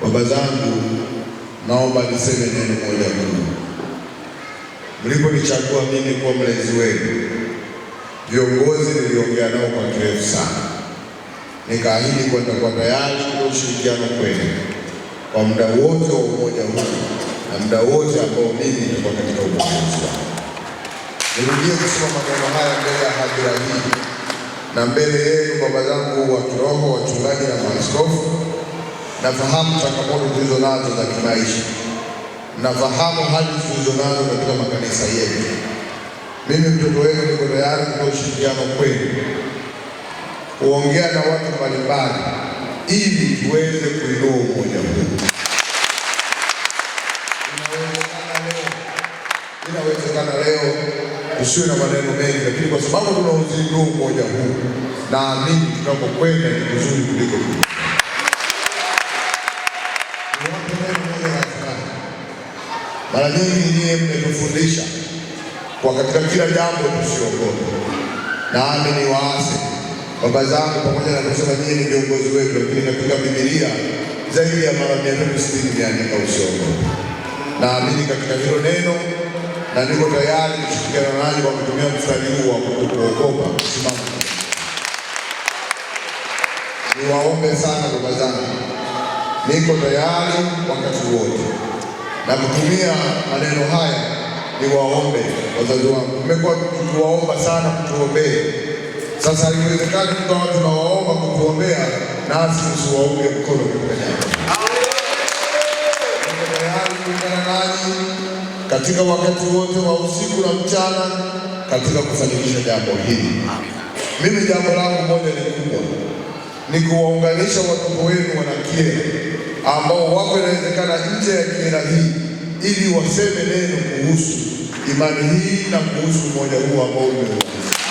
Baba zangu, naomba niseme neno moja tu. Mliponichagua mimi kuwa mlezi wenu, viongozi niliongea nao kwa kirefu sana. Nikaahidi kuwa nitakuwa tayari kwa ushirikiano kwenu kwa muda wote wa umoja huu na muda wote ambao mimi nitakuwa katika uongozi wangu. Nirudie kusema maneno haya mbele ya hadhira hii na mbele yenu baba zangu wa kiroho, wachungaji na maaskofu. Nafahamu changamoto tulizo nazo za kimaisha, nafahamu hali tulizo nazo katika makanisa yetu. Mimi mtoto wenu niko tayari kwa ushirikiano kwenu, kuongea na watu mbalimbali ili tuweze kuinua umoja huu. Inawezekana leo tusiwe na maneno mengi, lakini kwa sababu tunauzindua umoja huu, naamini tunapokwenda ni kuzuri kuliko mara nyingi. Nyie mmetufundisha kwa katika kila jambo tusiogope. Nami ni waase baba zangu, pamoja na kusema nyie ni viongozi wetu, lakini katika Biblia zaidi ya mara 360 imeandika usiogope. Naamini katika hilo neno na niko tayari kushirikiana nanyi kwa kutumia mstari huu wa kuogopa. Simama. Niwaombe sana baba zangu, niko tayari wakati wote na kutumia maneno haya. Niwaombe wazazi wangu, mmekuwa tukiwaomba sana kutuombea. Sasa haiwezekani tukawa tunawaomba kutuombea nasi tusiwaunge mkono katika jambo. Niko tayari kuungana nanyi katika wakati wote wa usiku na mchana katika kufanikisha jambo hili. Mimi jambo langu moja ni kubwa, ni kuwaunganisha watoto wenu wanaKiela ambao wako inawezekana nje ya Kiela hii, ili waseme neno kuhusu imani hii na kuhusu umoja huu ambao umeuanzisha.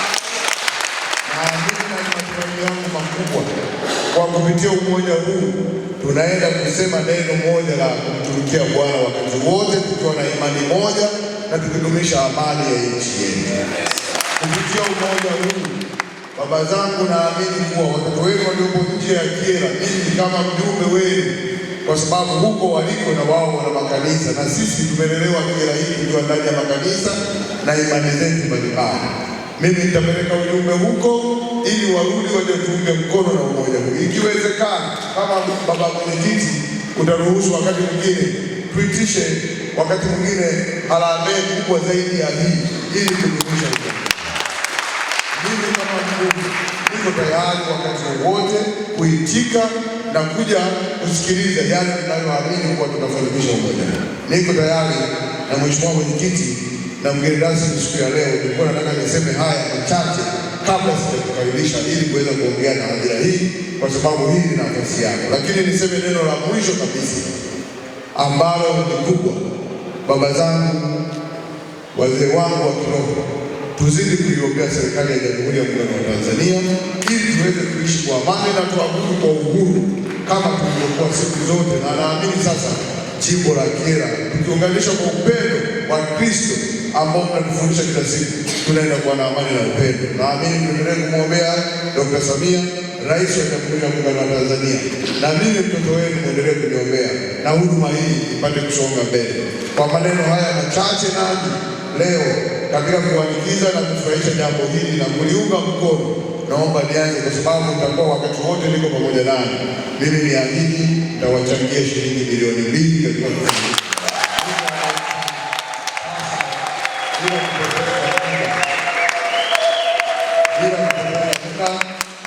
Naamini na matumaini yangu makubwa kwa kupitia umoja huu tunaenda kusema neno moja la kumtumikia Bwana wakati wote, tukiwa na imani moja na tukidumisha amani ya nchi yetu. Kupitia umoja huu baba zangu, naamini kuwa watoto wenu waliopo nje ya Kiela, mimi kama mjumbe wenu, kwa sababu huko waliko na wao wana makanisa, na sisi tumelelewa Kiela hii tukiwa ndani ya makanisa na imani zetu mbalimbali. Mimi nitapeleka ujumbe huko ili warudi waje tuunge mkono na umoja huu. Ikiwezekana, kama baba mwenyekiti utaruhusu, wakati mwingine tuitishe wakati mwingine harambee kubwa zaidi ya hii ili kudumisha umoja. Mimi kama mkuu niko tayari wakati wowote kuitika na kuja kusikiliza yale tunayoamini kuwa tutafanikisha umoja. Niko tayari na mheshimiwa mwenyekiti na mgeni rasmi siku ya leo, nilikuwa nataka niseme haya machache kabla sijakukaribisha ili kuweza kuongea na hadhira hii, kwa sababu hii ni nafasi yako. Lakini niseme neno la mwisho kabisa ambalo ni kubwa. Baba zangu, wazee wangu wa kiroho, tuzidi kuiombea serikali ya Jamhuri ya Muungano wa Tanzania ili tuweze kuishi kwa amani na tuabudu kwa uhuru kama tulivyokuwa siku zote. Na naamini sasa jimbo la Kiela tukiunganisha kwa upendo wa Kristo ambao mnatufundisha kila siku, tunaenda kuwa na amani na upendo. Naamini tuendelee kumwombea Dr. Samia, Rais wa Jamhuri ya Muungano wa Tanzania, na mimi mtoto wenu muendelee kuniombea na huduma hii ipate kusonga mbele. Kwa maneno haya machache nani leo katika kuanikiza na kufurahisha jambo hili na kuliunga mkono, naomba nianze kwa sababu nitakuwa wakati wote niko pamoja nanyi. Mimi niahidi nitawachangia shilingi milioni 2 katika kufanikisha.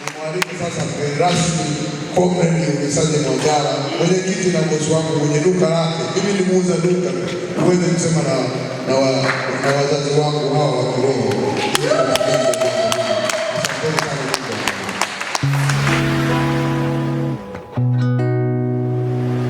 Nimwalike sasa mgeni rasmi Comrade Mwisaje Mwanjara, mwenyekiti na bosi wangu mwenye duka lake. Mimi ni muuza duka, uweze kusema na wazazi wangu hawa wa kiroho.